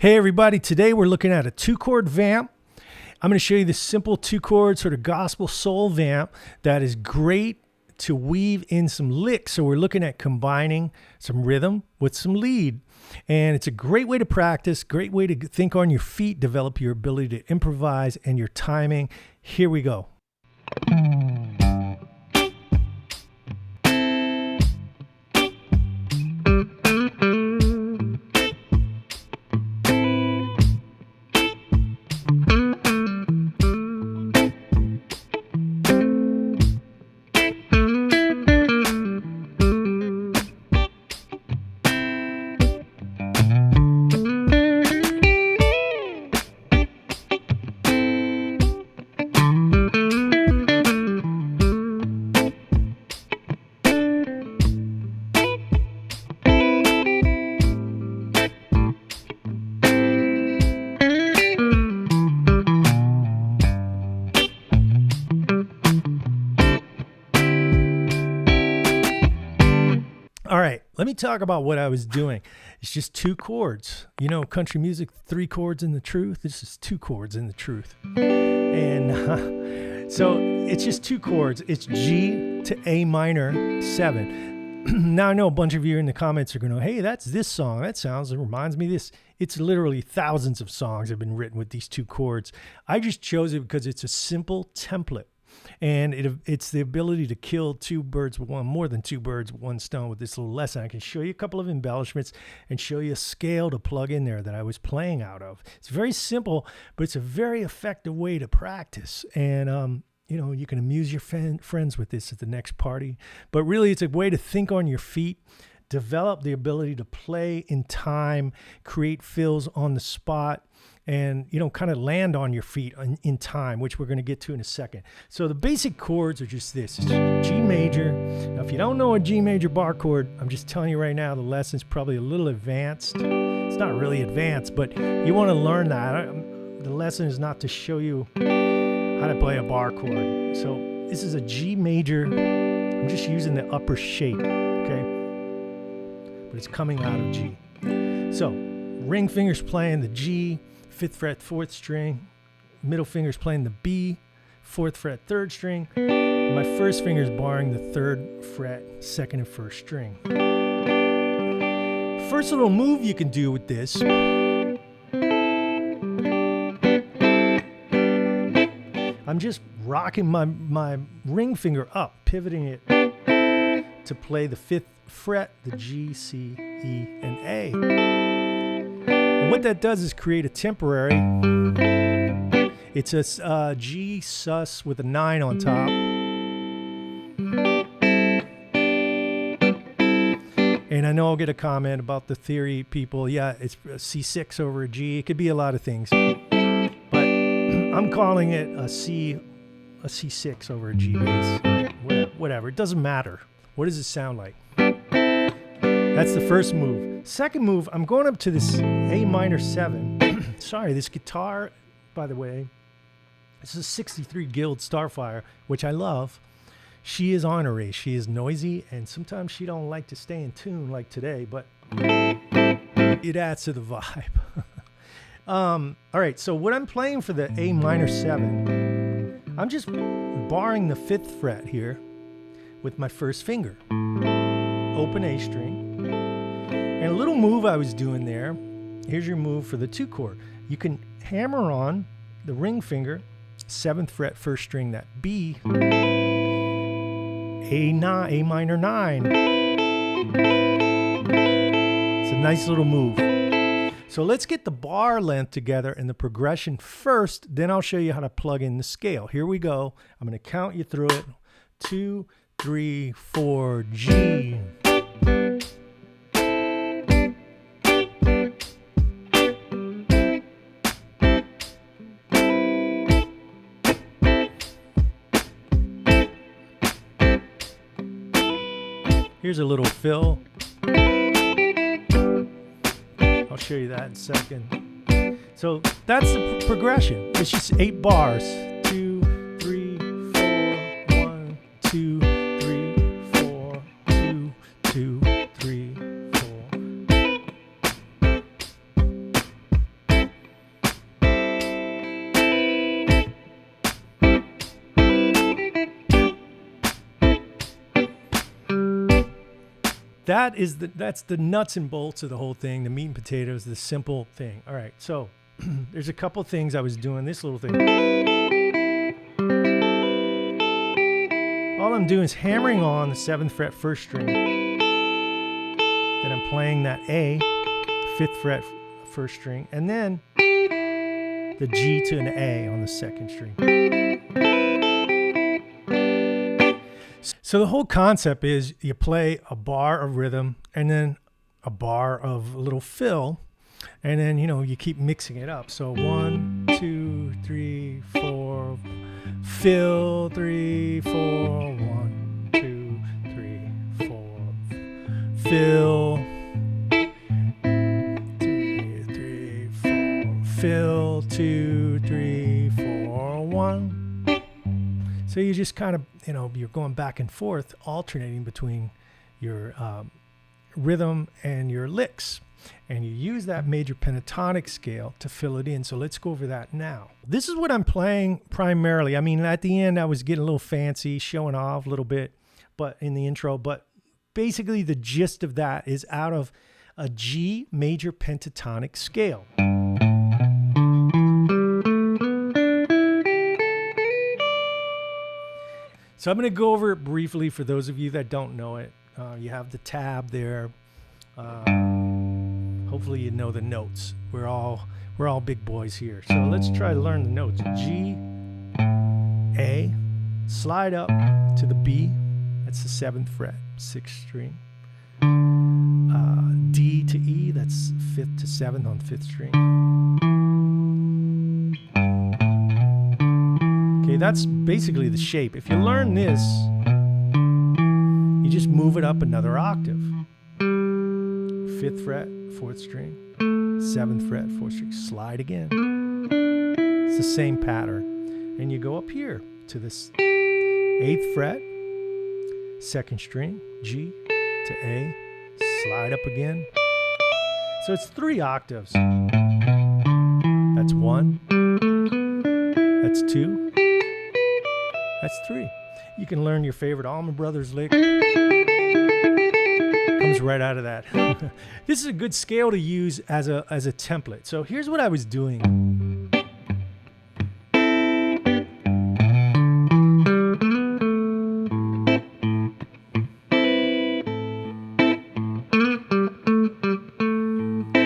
Hey everybody, today we're looking at a two-chord vamp. I'm going to show you this simple two-chord sort of gospel soul vamp that is great to weave in some licks. So we're looking at combining some rhythm with some lead. And it's a great way to practice, great way to think on your feet, develop your ability to improvise and your timing. Here we go. All right, let me talk about what I was doing. It's just two chords. You know, country music, 3 chords in the truth. This is 2 chords in the truth. And so it's just 2 chords. It's G to A minor 7. Now I know a bunch of you in the comments are going to, hey, that's this song. That reminds me of this. It's literally thousands of songs have been written with these 2 chords. I just chose it because it's a simple template. And it's the ability to kill more than two birds with one stone with this little lesson. I can show you a couple of embellishments and show you a scale to plug in there that I was playing out of. It's very simple, but it's a very effective way to practice. And, you know, you can amuse your friends with this at the next party. But really, it's a way to think on your feet, develop the ability to play in time, create fills on the spot, and, you know, kind of land on your feet in time, which we're going to get to in a second. So the basic chords are just this. It's G major. Now, if you don't know a G major bar chord, I'm just telling you right now, the lesson's probably a little advanced. It's not really advanced, but you want to learn that. The lesson is not to show you how to play a bar chord. So this is a G major. I'm just using the upper shape, okay? But it's coming out of G. So ring finger's playing the G, 5th fret, 4th string. Middle finger's playing the B, 4th fret, 3rd string. My first finger's barring the 3rd fret, 2nd and 1st string. First little move you can do with this. I'm just rocking my ring finger up, pivoting it to play the 5th fret, the G, C, E, and A. And what that does is create a temporary. It's a G sus with a 9 on top. And I know I'll get a comment about the theory people. Yeah, it's a C6 over a G. It could be a lot of things. But I'm calling it a C6 over a G bass. Whatever. It doesn't matter. What does it sound like? That's the first move. Second move, I'm going up to this A minor 7. Sorry, this guitar, by the way, this is a 63 Guild Starfire, which I love. She is ornery. She is noisy, and sometimes she don't like to stay in tune like today, but it adds to the vibe. All right, so what I'm playing for the A minor 7, I'm just barring the 5th fret here with my first finger. Open A string. And a little move I was doing there, here's your move for the 2 chord. You can hammer on the ring finger, 7th fret, 1st string, that B, A minor 9. It's a nice little move. So let's get the bar length together and the progression first, then I'll show you how to plug in the scale. Here we go. I'm going to count you through it. 2, 3, 4, G. Here's a little fill. I'll show you that in a second. So that's the progression. It's just 8 bars. 2, 3, 4, 1, 2, 3, 4, 2, 2, 3, 4. That's the nuts and bolts of the whole thing, the meat and potatoes, the simple thing. All right, so there's a couple things I was doing. This little thing. All I'm doing is hammering on the 7th fret 1st string. Then I'm playing that A, 5th fret 1st string, and then the G to an A on the 2nd string. So the whole concept is you play a bar of rhythm and then a bar of a little fill, and then you keep mixing it up. So 1, 2, 3, 4, fill, 3, 4, 1, 2, 3, 4, fill, 2, 3, 4, fill, 2, 3, 4, 1. So you just kind of, you're going back and forth, alternating between your rhythm and your licks. And you use that major pentatonic scale to fill it in. So let's go over that now. This is what I'm playing primarily. I mean, at the end, I was getting a little fancy, showing off a little bit, but in the intro. But basically, the gist of that is out of a G major pentatonic scale. So I'm going to go over it briefly for those of you that don't know it. You have the tab there. Hopefully you know the notes. We're all big boys here. So let's try to learn the notes. G, A, slide up to the B. That's the 7th fret, 6th string. D to E. That's 5th to 7th on 5th string. Okay, that's basically the shape. If you learn this, you just move it up another octave. 5th fret, 4th string, 7th fret, 4th string, slide again. It's the same pattern. And you go up here to this 8th fret, 2nd string, G to A, slide up again. So it's 3 octaves. That's 1, that's 2, that's 3. You can learn your favorite Allman Brothers lick. Comes right out of that. This is a good scale to use as a template. So here's what I was doing.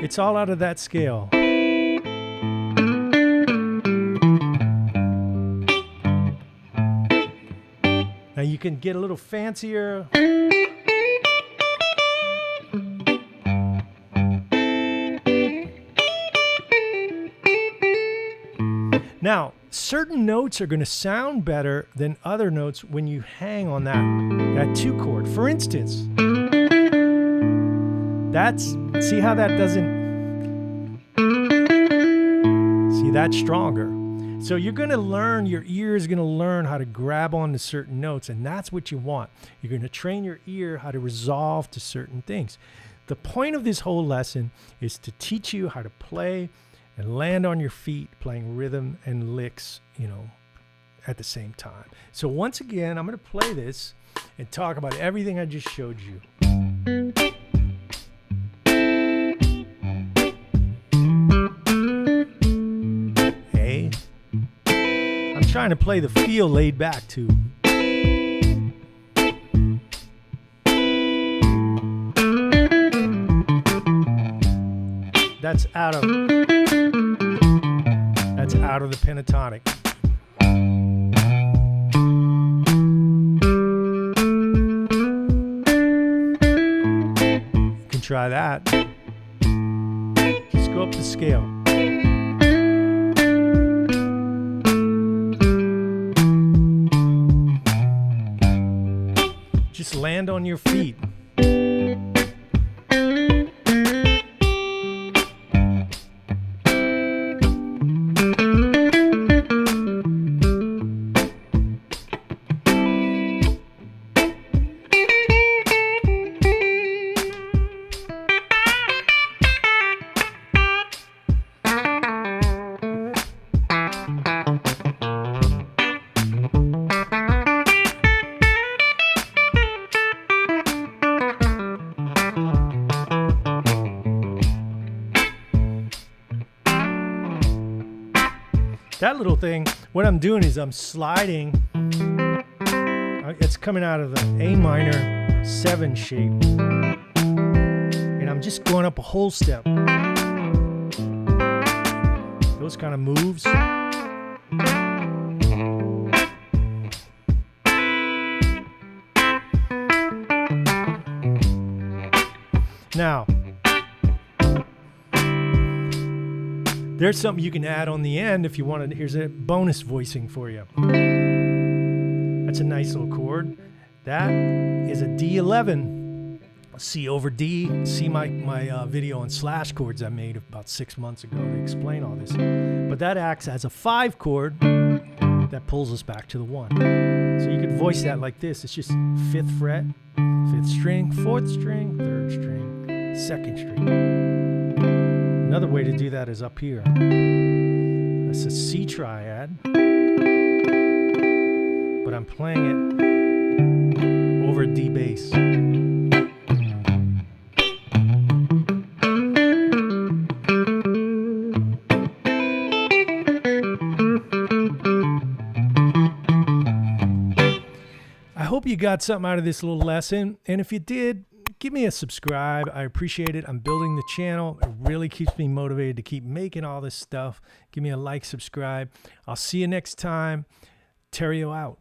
It's all out of that scale. Now you can get a little fancier. Now, certain notes are going to sound better than other notes when you hang on that 2-chord. For instance, see how that doesn't, see that's stronger. So you're going to learn, your ear is going to learn how to grab onto certain notes, and that's what you want. You're going to train your ear how to resolve to certain things. The point of this whole lesson is to teach you how to play and land on your feet, playing rhythm and licks, at the same time. So once again, I'm going to play this and talk about everything I just showed you. A. I'm trying to play the feel laid back too. That's out of the pentatonic. You can try that. Just go up the scale. Just land on your feet. That little thing, what I'm doing is I'm sliding. It's coming out of the A minor 7 shape. And I'm just going up a whole step. Those kind of moves. Now, there's something you can add on the end if you wanted. Here's a bonus voicing for you. That's a nice little chord. That is a D11. C over D. See my video on slash chords I made about 6 months ago to explain all this. But that acts as a 5 chord that pulls us back to the 1. So you could voice that like this. It's just 5th fret, 5th string, 4th string, 3rd string, 2nd string. Another way to do that is up here. That's a C triad, but I'm playing it over D bass. I hope you got something out of this little lesson, and if you did, give me a subscribe. I appreciate it. I'm building the channel. It really keeps me motivated to keep making all this stuff. Give me a like, subscribe. I'll see you next time. Terrio out.